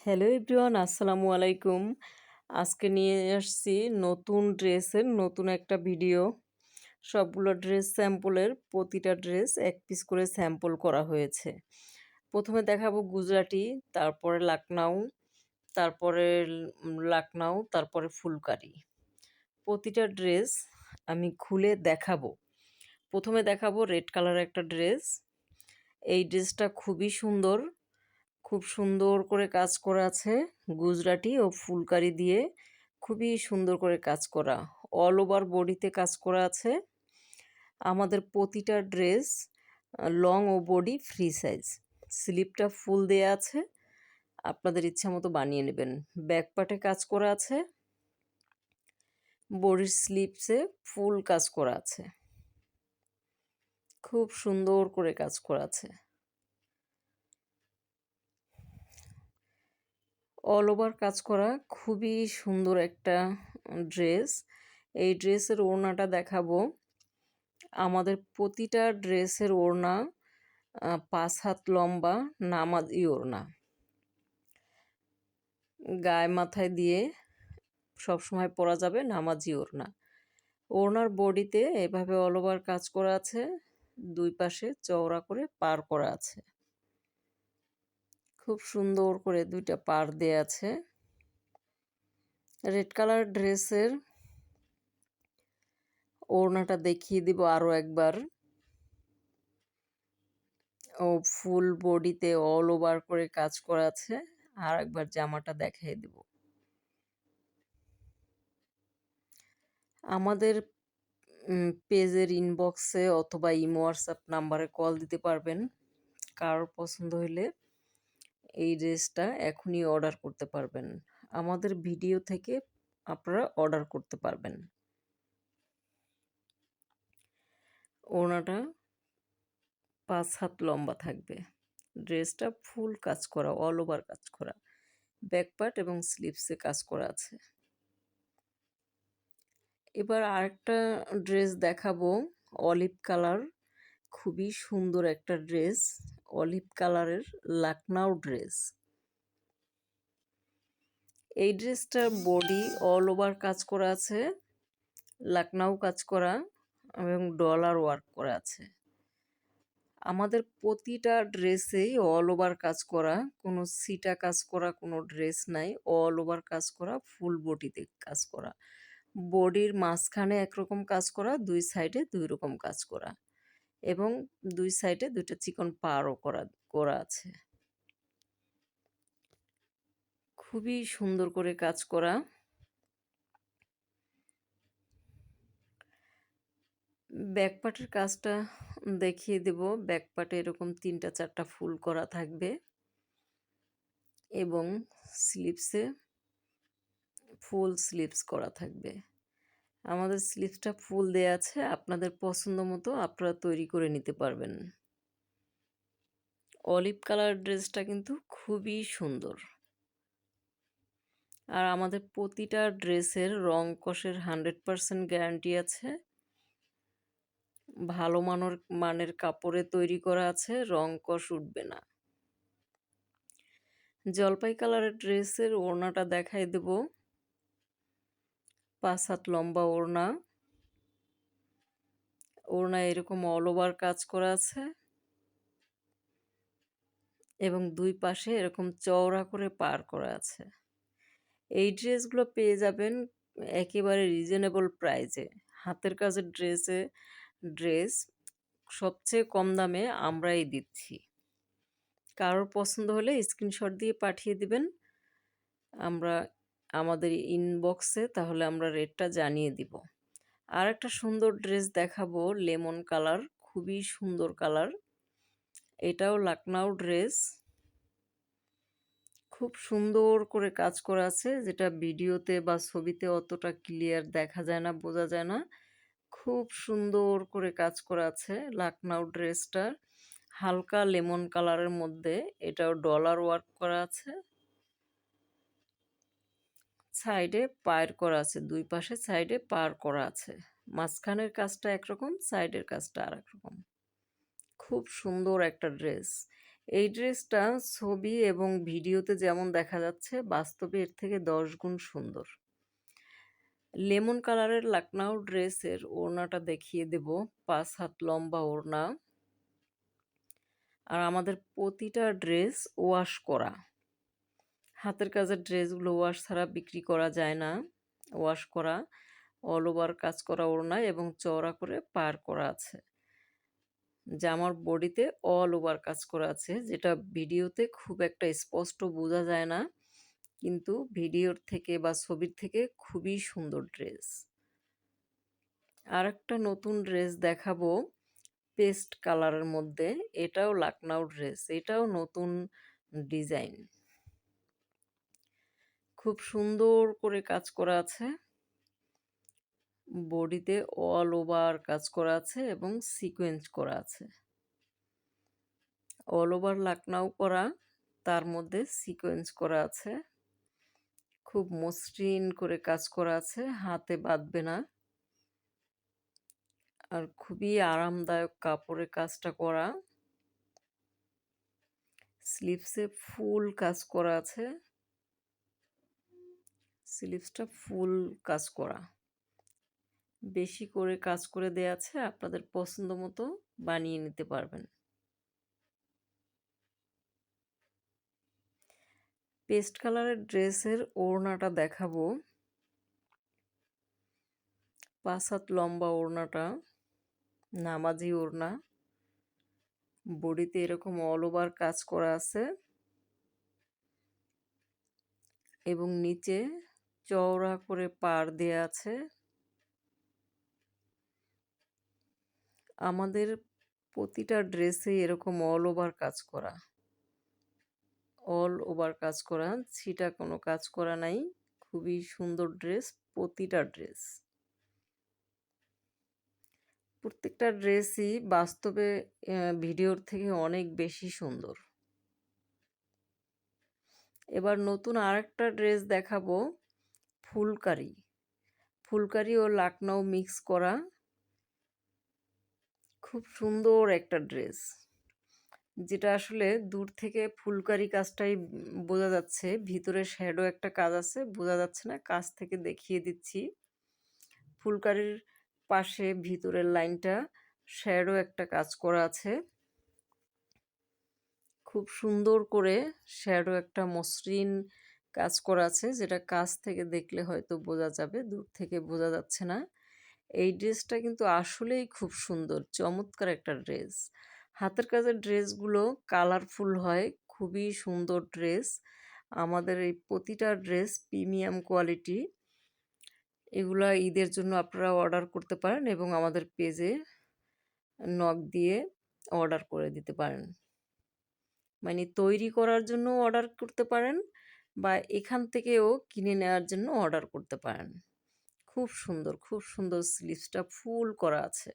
Hello everyone, আসসালামু আলাইকুম। আজকে নিয়ে আসছি নতুন ড্রেসের নতুন একটা ভিডিও। সবগুলো ড্রেস স্যাম্পলের প্রতিটা ড্রেস এক পিস করে স্যাম্পল করা হয়েছে। প্রথমে দেখাবো গুজরাটি, তারপরে লাকনাউ, তারপরে লাকনাউ, তারপরে ফুলকারি। প্রতিটা ড্রেস আমি খুলে দেখাবো। প্রথমে দেখাবো রেড কালারের একটা ড্রেস। এই ড্রেসটা খুবই সুন্দর, খুব সুন্দর করে কাজ করা আছে। গুজরাটি ও ফুলকারি দিয়ে খুবই সুন্দর করে কাজ করা। অল ওভার বডিতে কাজ করা আছে। আমাদের প্রতিটা ড্রেস লং ও বডি ফ্রি সাইজ। স্লিপটা ফুল দেয়া আছে, আপনাদের ইচ্ছা মতো বানিয়ে নেবেন। ব্যাক পার্টে কাজ করা আছে, বডির স্লিপসে ফুল কাজ করা আছে। খুব সুন্দর করে কাজ করা আছে। অল ওভার কাজ করা খুবই সুন্দর একটা ড্রেস। এই ড্রেসের ওড়নাটা দেখাবো। আমাদের প্রতিটা ড্রেসের ওড়না ৫ হাত লম্বা নামাজি ওড়না। গায়ে মাথায় দিয়ে সবসময় পরা যাবে নামাজি ওড়না। ওড়নার বডিতে এভাবে অল ওভার কাজ করা আছে, দুই পাশে চওড়া করে পার করা আছে। খুব সুন্দর করে দুইটা পার দেয়া আছে। রেড কালার ড্রেসের ওড়নাটা দেখিয়ে দিব আরও একবার। ও ফুল বডিতে অল ওভার করে কাজ করা আছে। আর একবার জামাটা দেখিয়ে দেব। আমাদের পেজের ইনবক্সে অথবা ইমো হোয়াটসঅ্যাপ নাম্বারে কল দিতে পারবেন। কারোর পছন্দ হলে এই ড্রেসটা এখনই অর্ডার করতে পারবেন। আমাদের ভিডিও থেকে আপনারা অর্ডার করতে পারবেন। ওড়নাটা ৫ হাত লম্বা থাকবে। ড্রেসটা ফুল কাজ করা, অল ওভার কাজ করা। ব্যাক পার্ট এবং স্লিভসে কাজ করা আছে। এবার আরেকটা ড্রেস দেখাবো, অলিভ কালার। খুবই সুন্দর একটা ড্রেস, অলিভ কালারের লাকনাউ ড্রেস। এই ড্রেসটার বডি অল ওভার কাজ করা আছে, লাকনাউ কাজ করা এবং ডলার ওয়ার্ক করা আছে। আমাদের প্রতিটা ড্রেসেই অল ওভার কাজ করা, কোনো সিটা কাজ করা কোনো ড্রেস নাই। অল ওভার কাজ করা, ফুল বডিতে কাজ করা। বডির মাঝখানে একরকম কাজ করা, দুই সাইডে দুই রকম কাজ করা এবং দুই সাইডে দুইটা চিকন পাড়ও করা করা আছে। খুবই সুন্দর করে কাজ করা। ব্যাক পার্টের কাজটা দেখিয়ে দেব। ব্যাক পার্টে এরকম ৩টা ৪টা ফুল করা থাকবে এবং স্লিভসে ফুল স্লিভস করা থাকবে। আমাদের স্লিভসটা ফুল দেয়া আছে, আপনাদের পছন্দ মতো আপনারা তৈরি করে নিতে পারবেন। অলিভ কালার ড্রেসটা কিন্তু খুবই সুন্দর। আর আমাদের প্রতিটা ড্রেসের রং কষের 100% গ্যারান্টি আছে। ভালো মানের কাপড়ে তৈরি করা আছে, রং কষ উঠবে না। জলপাই কালারের ড্রেসের ওড়নাটা দেখাই দেব। ৫ হাত লম্বা ওড়না। ওড়নায় এরকম অল ওভার কাজ করা আছে এবং দুই পাশে এরকম চওড়া করে পার করা আছে। এই ড্রেসগুলো পেয়ে যাবেন একেবারে রিজনেবল প্রাইজে। হাতের কাজের ড্রেস সবচেয়ে কম দামে আমরাই দিচ্ছি। কারোর পছন্দ হলে স্ক্রিনশট দিয়ে পাঠিয়ে দিবেন আমরা আমাদের ইনবক্সে, তাহলে আমরা রেটটা জানিয়ে দিব। আর একটা সুন্দর ড্রেস দেখাবো, লেমন কালার, খুবই সুন্দর কালার। এটাও লাকনাউ ড্রেস। খুব সুন্দর করে কাজ করা আছে, যেটা ভিডিওতে বা ছবিতে অতটা ক্লিয়ার দেখা যায় না, বোঝা যায় না। খুব সুন্দর করে কাজ করা আছে লাকনাউ ড্রেসটার। হালকা লেমন কালারের মধ্যে এটাও ডলার ওয়ার্ক করা আছে। সাইডে পার করা আছে, দুই পাশে সাইডে পার করা আছে। মাঝখানের কাজটা একরকম, সাইডের কাজটা আর এক রকম। খুব সুন্দর একটা ড্রেস। এই ড্রেসটা ছবি এবং ভিডিওতে যেমন দেখা যাচ্ছে বাস্তবে এর থেকে 10 গুণ সুন্দর। লেমন কালারের লাকনাউ ড্রেসের ওড়নাটা দেখিয়ে দেব। 5 হাত লম্বা ওড়না। আর আমাদের প্রতিটা ড্রেস ওয়াশ করা। হাতের কাজের ড্রেসগুলো ওয়াশ ছাড়া বিক্রি করা যায় না। ওয়াশ করা, অল ওভার কাজ করা ওড়না এবং চওড়া করে পার করা আছে। জামার বডিতে অল ওভার কাজ করা আছে, যেটা ভিডিওতে খুব একটা স্পষ্ট বোঝা যায় না, কিন্তু ভিডিওর থেকে বা ছবির থেকে খুবই সুন্দর ড্রেস। আরেকটা নতুন ড্রেস দেখাবো পেস্ট কালারের মধ্যে। এটাও লাকনাউ ড্রেস, এটাও নতুন ডিজাইন। খুব সুন্দর করে কাজ করা আছে, বডিতে অল ওভার কাজ করা আছে এবং সিকোয়েন্স করা আছে। অল ওভার লাকনাউ করা, তার মধ্যে সিকোয়েন্স করা আছে। খুব মসৃণ করে কাজ করা আছে, হাতে বাঁধবে না। আর খুবই আরামদায়ক কাপড়ে কাজটা করা। স্লিভসে ফুল কাজ করা আছে, স্লিভসটা ফুল কাজ করা। বেশি করে কাজ করে দেয়া আছে, আপনাদের পছন্দ মতো বানিয়ে নিতে পারবেন। পেস্ট কালারের ড্রেসের ওড়নাটা দেখাবো। 5 হাত লম্বা ওড়নাটা, নামাজি ওড়না। বডিতে এরকম অল ওভার কাজ করা আছে এবং নিচে চওড়া করে পাড় দেয়া আছে। আমাদের প্রতিটা ড্রেসে এরকম অল ওভার কাজ করা, অল ওভার কাজ করা, ছিটা কোনো কাজ করা নাই। খুবই সুন্দর ড্রেস, প্রতিটা ড্রেস। প্রত্যেকটা ড্রেসই বাস্তবে ভিডিওর থেকে অনেক বেশি সুন্দর। এবার নতুন আরেকটা ড্রেস দেখাবো, ফুলকারি। ফুলকারি ও লাকনাউ মিক্স করা, খুব সুন্দর একটা ড্রেস, যেটা আসলে দূর থেকে ফুলকারি কাজটাই বোঝা যাচ্ছে, ভিতরে শ্যাডো একটা কাজ আছে, বোঝা যাচ্ছে না, কাছ থেকে দেখিয়ে দিচ্ছি। ফুলকারির পাশে ভিতরের লাইনটা শ্যাডো একটা কাজ করা আছে, খুব সুন্দর করে শ্যাডো একটা মসৃণ কাজ করা আছে, যেটা কাছ থেকে দেখলে হয়তো বোঝা যাবে, দূর থেকে বোঝা যাচ্ছে না। এই ড্রেসটা কিন্তু আসলেই খুব সুন্দর, চমৎকার একটা ড্রেস। হাতের কাজের ড্রেসগুলো কালারফুল হয়, খুবই সুন্দর ড্রেস। আমাদের এই প্রতিটা ড্রেস প্রিমিয়াম কোয়ালিটি। এগুলা ঈদের জন্য আপনারা অর্ডার করতে পারেন এবং আমাদের পেজে নক দিয়ে অর্ডার করে দিতে পারেন। মানে তৈরি করার জন্য অর্ডার করতে পারেন বা এখান থেকেও কিনে নেওয়ার জন্য অর্ডার করতে পারেন। খুব সুন্দর, খুব সুন্দর, স্লিভসটা ফুল করা আছে।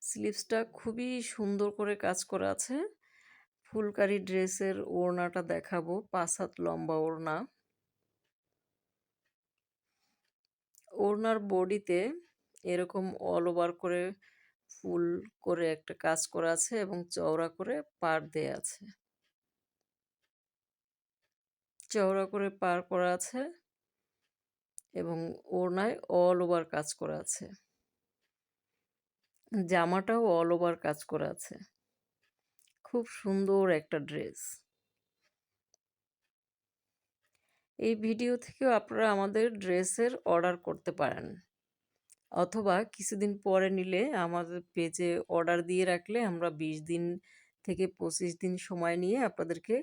স্লিভসটা খুবই সুন্দর করে কাজ করা আছে। ফুলকারি ড্রেসের ওড়নাটা দেখাবো, 5 হাত লম্বা ওড়না। ওড়নার বডিতে এরকম অল ওভার করে ফুল করে একটা কাজ করা আছে এবং চওড়া করে পাড় দেয়া আছে। চওড়া করে পাড় করা আছে এবং ওড়নায় অল ওভার কাজ করা আছে। জামাটাও অল ওভার কাজ করা আছে। খুব সুন্দর একটা ড্রেস। এই ভিডিও থেকেও আপনারা আমাদের ড্রেসের অর্ডার করতে পারেন, অথবা কিছুদিন পরে নিলে আমাদের পেজে অর্ডার দিয়ে রাখলে আমরা 20 দিন থেকে 25 দিন সময় নিয়ে আপনাদেরকে